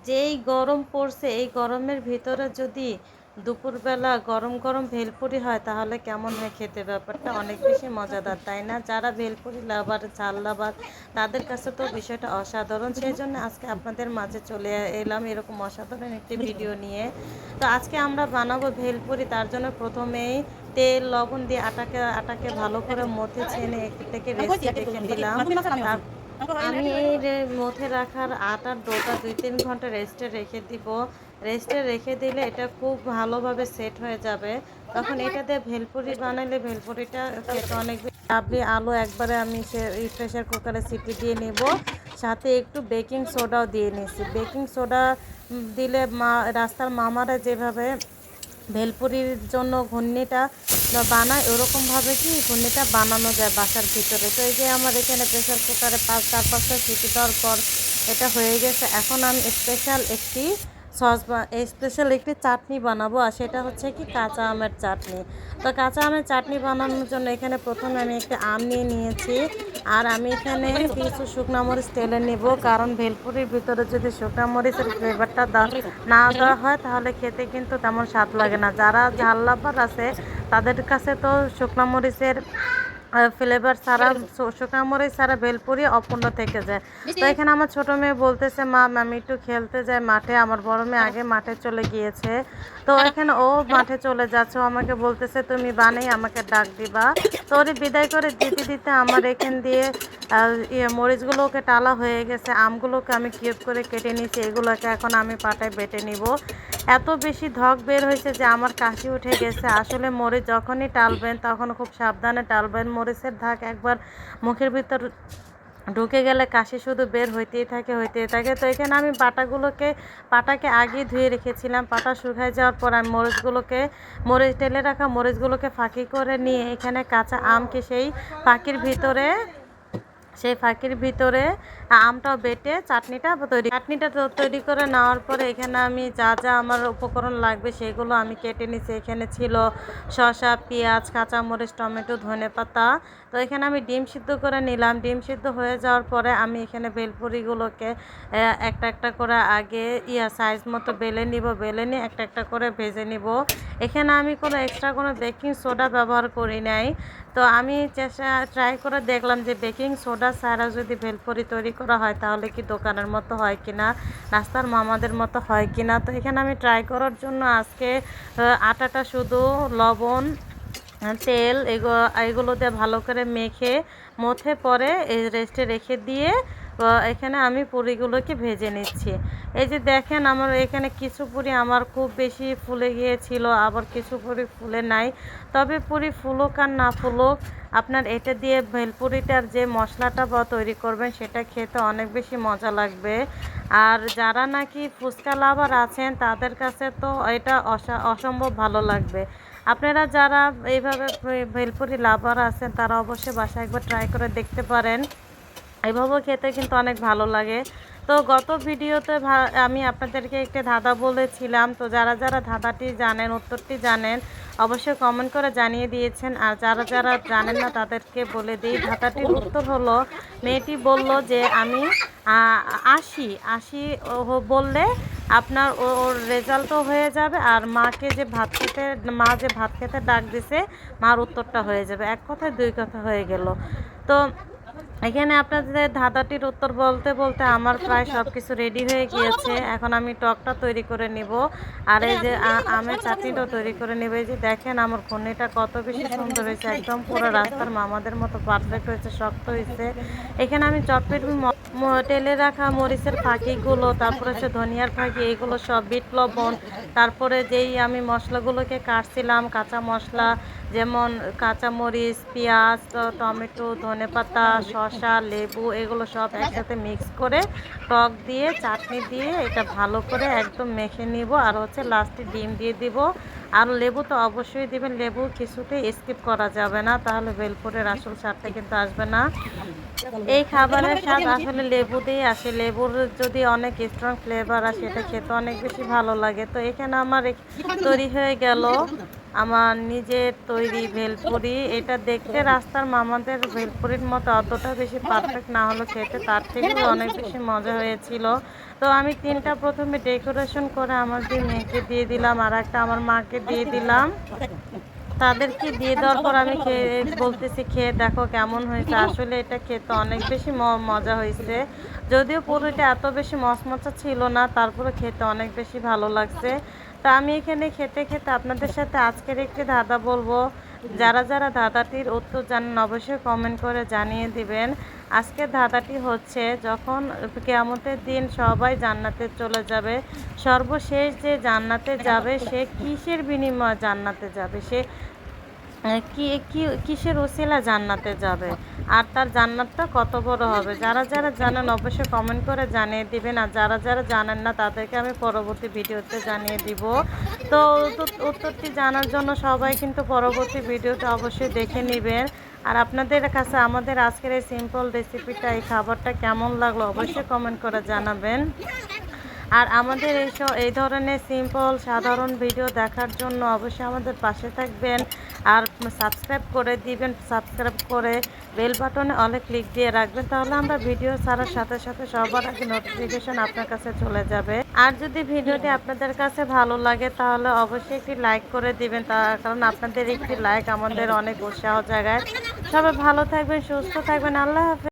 যেই গরম পড়ছে এই গরমের ভিতরে যদি দুপুরবেলা গরম গরম ভেলপুরি হয় তাহলে কেমন হয় খেতে? ব্যাপারটা অনেক বেশি মজাদার, তাই না? যারা ভেলপুরি লাভার, ঝাল লাভার, তাদের কাছে তো বিষয়টা অসাধারণ। সেই জন্য আজকে আপনাদের মাঝে চলে এলাম এরকম অসাধারণ একটি ভিডিও নিয়ে। তো আজকে আমরা বানাবো ভেলপুরি। তার জন্য প্রথমেই তেল লবণ দিয়ে আটাকে ভালো করে মথে ছেনে থেকে রেস্টে রেখে দিলাম। তার আমি এই মধ্যে রাখার আটার ডোটা 2-3 ঘন্টা রেস্টে রেখে দিব। রেস্টে রেখে দিলে এটা খুব ভালোভাবে সেট হয়ে যাবে। তখন এটা দিয়ে ভেলপুরি বানালে ভেলপুরিটা খেতে অনেক ডাবলি আলু একবারে আমি প্রেশার কুকারে সিটি দিয়ে নেব। সাথে একটু বেকিং সোডাও দিয়ে নিয়েছি। বেকিং সোডা দিলে রাস্তার মামারা যেভাবে ভেলপুরির জন্য ঘুগনিটা বানায় ওরকমভাবে কি ঘুগনিটা বানানো যায় বাসার ভিতরে। তো এই যে আমার এখানে প্রেসার কুকারে 4-5টা সিটি দেওয়ার পর এটা হয়ে গেছে। এখন আমি স্পেশাল একটি চাটনি বানাবো, আর সেটা হচ্ছে কি কাঁচা আমের চাটনি। তো কাঁচা আমের চাটনি বানানোর জন্য এখানে প্রথমে আমি একটা আম নিয়ে নিয়েছি, আর আমি এখানে কিছু শুকনো মরিচ তেলে নেব, কারণ ভেলপুরির ভিতরে যদি শুকনো মরিচের ফ্লেভারটা না দেওয়া হয় তাহলে খেতে কিন্তু তেমন স্বাদ লাগে না। যারা ঝাল লাভার আছে তাদের কাছে তো শুকনো মরিচের ফ্লেভার ছাড়া, শুকনো মরিচ ছাড়া ভেলপুরি অপূর্ণ থেকে যায়। তো এখানে আমার ছোট মেয়ে বলতেছে, মা আমি একটু খেলতে যাই মাঠে। আমার বড় মেয়ে আগে মাঠে চলে গিয়েছে। তো এখানে ও মাঠে চলে যাচ্ছে, ও আমাকে বলতেছে তুমি বানেই আমাকে ডাক দিবা। তো ওরে বিদায় করে দিতে দিতে আমার এখান দিয়ে মরিচগুলোকে টালা হয়ে গেছে। আমগুলোকে আমি কিউব করে কেটে নিয়েছি, এগুলোকে এখন আমি পাটায় বেটে নিব। এত বেশি ধক বের হয়েছে যে আমার কাশি উঠে গেছে। আসলে মরিচ যখনই টালবেন তখন খুব সাবধানে টালবেন। মরিচের ধাক একবার মুখের ভিতর ঢুকে গেলে কাশি শুধু বের হইতেই থাকে। তো এখানে আমি পাটাকে আগেই ধুয়ে রেখেছিলাম। পাটা শুকায় যাওয়ার পর আমি টেলে রাখা মরিচগুলোকে ফাঁকি করে নিয়ে এখানে কাঁচা আমকে সেই ফাঁকির ভিতরে আমটাও বেটে চাটনিটা তৈরি করে নেওয়ার পরে এখানে আমি যা যা আমার উপকরণ লাগবে সেগুলো আমি কেটে নিচ্ছি। এখানে ছিল শসা, পেঁয়াজ, কাঁচামরিচ, টমেটো, ধনেপাতা। তো এখানে আমি ডিম সিদ্ধ করে নিলাম। ডিম সিদ্ধ হয়ে যাওয়ার পরে আমি এখানে ভেলপুরিগুলোকে একটা একটা করে আগে সাইজ মতো বেলে নিয়ে একটা একটা করে ভেজে নিব। এখানে আমি কোনো এক্সট্রা কোনো বেকিং সোডা ব্যবহার করি নাই। তো আমি ট্রাই করে দেখলাম যে বেকিং সোডা ছাড়া যদি ভেলপুরি তৈরি করা হয় তাহলে কি দোকানের মতো হয় কিনা, নাস্তার মামাদের মতো হয় কিনা। তো এখানে আমি ট্রাই করার জন্য আজকে আটাটা শুধু লবণ, তেল এগুলো দিয়ে ভালো করে মথে পরে রেস্টে রেখে দিয়ে এখানে আমি পুরিগুলোকে ভেজে নিচ্ছি। এই যে দেখেন আমার এখানে কিছু পুরি আমার খুব বেশি ফুলে গিয়েছিল, আবার কিছু পুরি ফুলে নাই। তবে পুরি ফুলুক আর না ফুলুক, আপনার এটা দিয়ে ভেলপুরিটার যে মশলাটা তৈরি করবেন সেটা খেতে অনেক বেশি মজা লাগবে। আর যারা নাকি ফুচকা লাভার আছেন তাদের কাছে তো এটা অসম্ভব ভালো লাগবে। আপনারা যারা এইভাবে ভেলপুরি লাভার আছেন তারা অবশ্যই বাসায় একবার ট্রাই করে দেখতে পারেন। এভাবেও খেতে কিন্তু অনেক ভালো লাগে। তো গত ভিডিওতে আমি আপনাদেরকে একটা ধাঁধা বলেছিলাম। তো যারা যারা ধাঁধাটি জানেন, উত্তরটি জানেন, অবশ্যই কমেন্ট করে জানিয়ে দিয়েছেন। আর যারা যারা জানেন না তাদেরকে বলে দিই, ধাঁধাটির উত্তর হলো, মেয়েটি বলল যে আমি 80 বললে আপনার ওর রেজাল্টও হয়ে যাবে, আর মা যে ভাত খেতে ডাক দিছে মার উত্তরটা হয়ে যাবে। এক কথায় দুই কথা হয়ে গেল। তো এখানে আপনাদের ধাঁধাটির উত্তর বলতে বলতে আমার প্রায় সব কিছু রেডি হয়ে গিয়েছে। এখন আমি টকটা তৈরি করে নিব, আর এই যে আমের চাটনিটাও তৈরি করে নেব। এই যে দেখেন আমার ঘুগনিটা কত বেশি সুন্দর হয়েছে, একদম পুরো রাস্তার মামাদের মতো পারফেক্ট হয়েছে, শক্ত হয়েছে। এখানে আমি চটপেট টেলে রাখা মরিচের ফাঁকিগুলো, তারপরে হচ্ছে ধনিয়ার ফাঁকি, এগুলো সব বিট লবণ, তারপরে যেই আমি মশলাগুলোকে কাটছিলাম কাঁচা মশলা, যেমন কাঁচামরিচ, পেঁয়াজ, টমেটো, ধনেপাতা, শসা, লেবু, এগুলো সব একসাথে মিক্স করে টক দিয়ে চাটনি দিয়ে এটা ভালো করে একদম মেখে নিব। আর হচ্ছে লাস্টে ডিম দিয়ে দিব। আর লেবু তো অবশ্যই দিবেন, লেবু কিছুতেই স্কিপ করা যাবে না, তাহলে ভেলপুরের আসল স্বাদটা কিন্তু আসবে না। এই খাবারের স্বাদ আসলে লেবু দিয়ে আসে। লেবুর যদি অনেক স্ট্রং ফ্লেভার আসে এটা খেতে অনেক বেশি ভালো লাগে। তো এখানে আমার তৈরি হয়ে গেল আমার নিজের তৈরি ভেলপুরি। এটা দেখতে রাস্তার মামাদের ভেলপুরির মতো অতটা বেশি পারফেক্ট না হলেও খেতে তার থেকেও অনেক বেশি মজা হয়েছিল। তো আমি ৩টা প্রথমে ডেকোরেশন করে আমার ২ মেয়েকে দিয়ে দিলাম, আর একটা আমার মাকে দিয়ে দিলাম। তাদেরকে দিয়ে দেওয়ার পর আমি খেয়ে বলতেছি, খেয়ে দেখো কেমন হয়েছে। আসলে এটা খেতে অনেক বেশি মজা হয়েছে। যদিও পুরোটা এত বেশি মচমচা ছিল না, তারপরে খেতে অনেক বেশি ভালো লাগছে। তা আমি এখানে খেতে খেতে আপনাদের সাথে আজকের একটি ধাঁধা বলবো। যারা যারা ধাঁধাটির উত্তর জানেন অবশ্যই কমেন্ট করে জানিয়ে দিবেন। আজকের ধাঁধাটি হচ্ছে, যখন কিয়ামতের দিন সবাই জান্নাতে চলে যাবে, সর্বশেষ যে জান্নাতে যাবে সে কিসের বিনিময়ে জান্নাতে যাবে, সে কি কি কিসের ওসিলা জান্নাতে যাবে, আর তার জান্নাতটা কত বড় হবে। যারা যারা জানেন অবশ্যই কমেন্ট করে জানিয়ে দিবেন, আর যারা যারা জানেন না তাদেরকে আমি পরবর্তী ভিডিওতে জানিয়ে দিব। তো উত্তরটি জানার জন্য সবাই কিন্তু পরবর্তী ভিডিওতে অবশ্যই দেখে নেবেন। আর আপনাদের কাছে আমাদের আজকের এই সিম্পল রেসিপিটা, এই খাবারটা কেমন লাগলো অবশ্যই কমেন্ট করে জানাবেন। আর আমাদের এই ধরনের সিম্পল সাধারণ ভিডিও দেখার জন্য অবশ্যই আমাদের পাশে থাকবেন, আর সাবস্ক্রাইব করে দিবেন। সাবস্ক্রাইব করে বেল বাটনে অলে ক্লিক দিয়ে রাখবেন, তাহলে আমরা ভিডিও ছাড়ার সাথে সাথে সবার আগে নোটিফিকেশন আপনার কাছে চলে যাবে। আর যদি ভিডিওটি আপনাদের কাছে ভালো লাগে তাহলে অবশ্যই একটি লাইক করে দিবেন, কারণ আপনাদের একটি লাইক আমাদের অনেক উৎসাহ জাগায়। সবাই ভালো থাকবেন, সুস্থ থাকবেন। আল্লাহ হাফেজ।